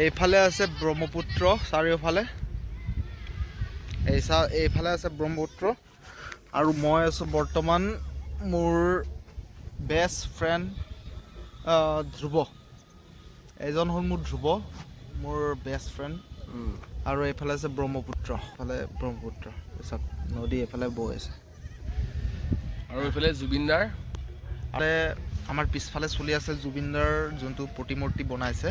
এইফালে আছে ব্ৰহ্মপুত্ৰ চাৰিওফালে এইফালে আছে ব্ৰহ্মপুত্ৰ আৰু মই আছোঁ বৰ্তমান মোৰ বেষ্ট ফ্ৰেণ্ড ধ্ৰুৱ। এজন হ'ল মোৰ ধ্ৰুৱ, মোৰ বেষ্ট ফ্ৰেণ্ড। আৰু এইফালে আছে ব্ৰহ্মপুত্ৰ, পিছত নদী এইফালে বৈ আছে। আৰু এইফালে জুবিনদাৰ আমাৰ পিছফালে চলি আছে জুবিনদাৰ যোনটো প্ৰতিমূৰ্তি বনাইছে,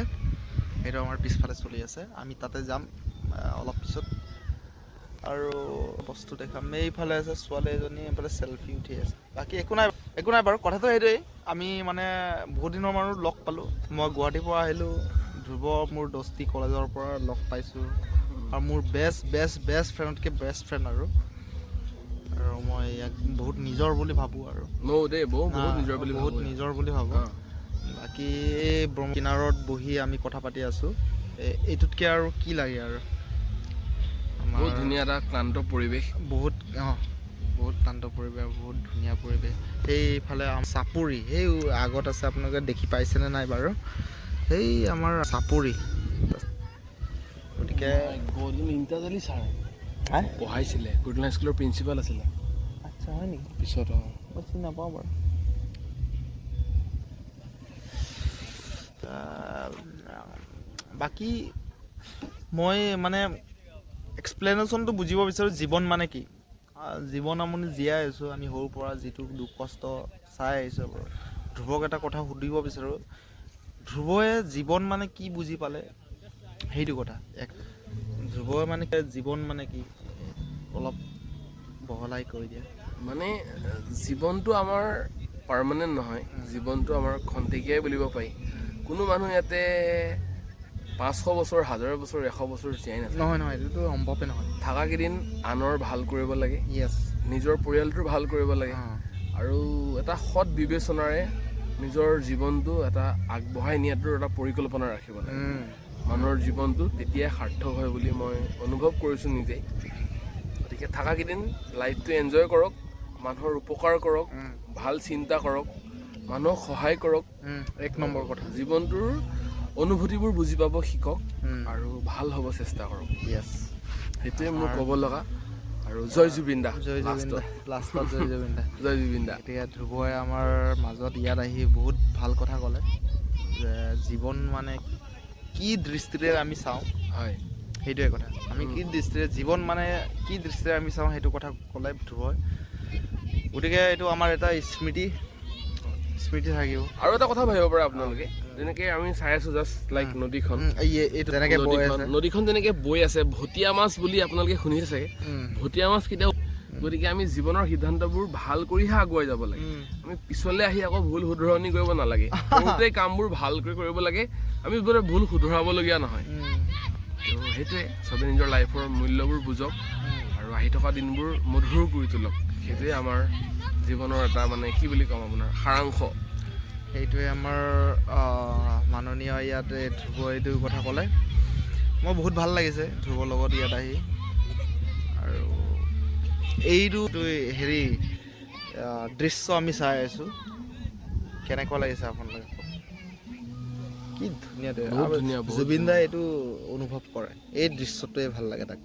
সেইটো আমাৰ পিছফালে চলি আছে। আমি তাতে যাম অলপ পিছত আৰু বস্তু দেখাম। এইফালে আছে ছোৱালী এজনী, এইফালে চেলফি উঠি আছে। বাকী একো নাই বাৰু। কথাটো সেইটোৱেই, আমি মানে বহুত দিনৰ মানুহ লগ পালোঁ। মই গুৱাহাটীৰ পৰা আহিলোঁ, ধ্ৰুৱ মোৰ দস্তি কলেজৰ পৰা লগ পাইছোঁ আৰু মোৰ বেষ্ট ফ্ৰেণ্ডতকৈ বেষ্ট ফ্ৰেণ্ড আৰু মই ইয়াক বহুত নিজৰ বুলি ভাবোঁ আৰু বহুত নিজৰ বুলি ভাবোঁ। বাকী ব্ৰহ্মপুত্ৰ কিনাৰত বহি আমি কথা পাতি আছোঁ, এইটোতকৈ আৰু কি লাগে আৰু। বহুত ধুনীয়া এটা ক্লান্ত পৰিৱেশ, বহুত ক্লান্ত পৰিৱেশ, বহুত ধুনীয়া পৰিৱেশ। সেইফালে চাপৰি, সেই আগত আছে, আপোনালোকে দেখি পাইছেনে নাই বাৰু, সেই আমাৰ চাপৰি। গতিকে ইন্টাজালি ছাৰ পঢ়াইছিলে, কুৰ্টলা স্কুলৰ প্ৰিন্সিপাল আছিলে। আচ্ছা, হয় নেকি? পিছত মই চিনি নাপাওঁ বাৰু। বাকী মই মানে এক্সপ্লেনেশ্যনটো বুজিব বিচাৰোঁ, জীৱন মানে কি। জীৱন আমি জীয়াই আছোঁ, আমি সৰুৰ পৰা যিটো দুখ কষ্ট চাই আহিছোঁ। ধ্ৰুৱক এটা কথা সুধিব বিচাৰোঁ, ধ্ৰুৱই জীৱন মানে কি বুজি পালে, সেইটো কথা। ধ্ৰুৱই মানে জীৱন মানে কি অলপ বহলাই কৈ দিয়া। মানে জীৱনটো আমাৰ পাৰ্মানেণ্ট নহয়, জীৱনটো আমাৰ খন্তেকীয়াই বুলিব পাৰি। কোনো মানুহ ইয়াতে 500 বছৰ, 1000 বছৰ, 100 বছৰ জীয়াই নাথাকে। নহয়, এইটোতো সম্ভৱে নহয়। থকাকেইদিন আনৰ ভাল কৰিব লাগে, য়েছ, নিজৰ পৰিয়ালটোৰ ভাল কৰিব লাগে, আৰু এটা সৎ বিবেচনাৰে নিজৰ জীৱনটো এটা আগবঢ়াই নিয়াটোৰ এটা পৰিকল্পনা ৰাখিব লাগে। মানুহৰ জীৱনটো তেতিয়াই সাৰ্থক হয় বুলি মই অনুভৱ কৰিছোঁ নিজেই। গতিকে থকাকেইদিন লাইফটো এনজয় কৰক, মানুহৰ উপকাৰ কৰক, ভাল চিন্তা কৰক, মানুহক সহায় কৰক। 1 নম্বৰ কথা, জীৱনটোৰ অনুভূতিবোৰ বুজি পাব শিকক আৰু ভাল হ'ব চেষ্টা কৰক। য়েছ, সেইটোৱে মোৰ ক'ব লগা। আৰু জয় জুবিন দা, লাষ্টত জয় জুবিন দা। জয় জুবিন দা। এতিয়া ধ্ৰুৱই আমাৰ মাজত ইয়াত আহি বহুত ভাল কথা ক'লে, যে জীৱন মানে কি দৃষ্টিৰে আমি চাওঁ, হয়, সেইটোৱে কথা। আমি কি দৃষ্টিৰে জীৱন মানে কি দৃষ্টিৰে আমি চাওঁ, সেইটো কথা ক'লে ধ্ৰুৱই। গতিকে এইটো আমাৰ এটা স্মৃতি থাকিব। আৰু এটা কথা ভাবিব পাৰে আপোনালোকে, যেনেকৈ আমি চাই আছোঁ জাষ্ট লাইক নদীখন, নদীখন যেনেকৈ বৈ আছে, ভটিয়া মাছ বুলি আপোনালোকে শুনিছে চাগে, ভটিয়া মাছ কেতিয়াও। গতিকে আমি জীৱনৰ সিদ্ধান্তবোৰ ভাল কৰিহে আগুৱাই যাব লাগে। আমি পিছলৈ আহি আকৌ ভুল শুধৰণি কৰিব নালাগে, গোটেই কামবোৰ ভালকৈ কৰিব লাগে। আমি বোলে ভুল শুধৰাবলগীয়া নহয়। তো সেইটোৱে, চবে নিজৰ লাইফৰ মূল্যবোৰ বুজক আৰু আহি থকা দিনবোৰ মধুৰ কৰি তোলক। সেইটোৱে আমাৰ জীৱনৰ এটা মানে কি বুলি ক'ম আপোনাৰ সাৰাংশ। সেইটোৱে আমাৰ মাননীয় ইয়াত ধ্ৰুৱ এইটো কথা ক'লে। মই বহুত ভাল লাগিছে ধ্ৰুৱৰ লগত ইয়াত আহি। আৰু এইটো হেৰি দৃশ্য আমি চাই আছোঁ, কেনেকুৱা লাগিছে আপোনালোকে? কি ধুনীয়া জুবিন দাই এইটো অনুভৱ কৰে, এই দৃশ্যটোৱে ভাল লাগে তাক।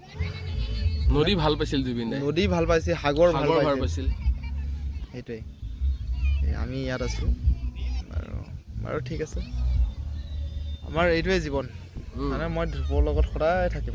নদী ভাল পাইছিল জুবিন দাই, নদী ভাল পাইছিল, সাগৰ ভাল পাইছিল। সেইটোৱেই, আমি ইয়াত আছোঁ বাৰু ঠিক আছে। আমাৰ এইটোৱে জীৱন, মানে মই ধ্ৰুৱৰ লগত সদায় থাকিম।